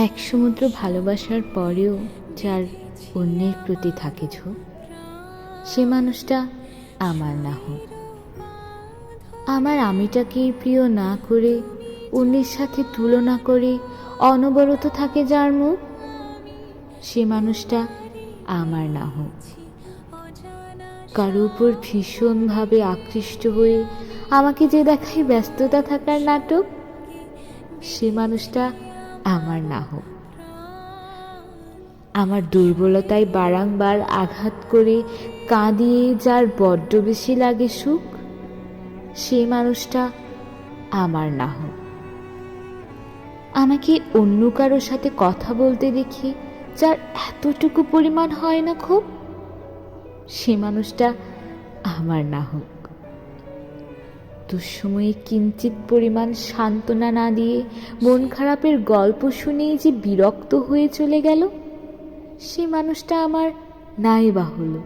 এক সমুদ্র ভালোবাসার পরেও যার অন্যের প্রতি থাকে ঝোঁক, সে মানুষটা আমার না হোক। আমার আমিটাকে প্রিয় না করে অন্যের সাথে তুলনা করে অনবরত থাকে যার মুখ, সে মানুষটা আমার না হোক। কারো উপর ভীষণভাবে আকৃষ্ট হয়ে আমাকে যে দেখায় ব্যস্ততা থাকার নাটক, সে মানুষটা আমার না হোক। আমার দুর্বলতায় বারংবার আঘাত করে কাঁদিয়ে যার বড্ড বেশি লাগে সুখ, সে মানুষটা আমার না হোক। আমাকে অন্য কারোর সাথে কথা বলতে দেখি যার এতটুকু পরিমাণ হয় না খুব, সে মানুষটা আমার না হোক। দুঃসময়ে কিঞ্চিত পরিমাণ সান্ত্বনা না দিয়ে মন খারাপের গল্প শুনেই যে বিরক্ত হয়ে চলে গেল, সে মানুষটা আমার নাই বা হলো।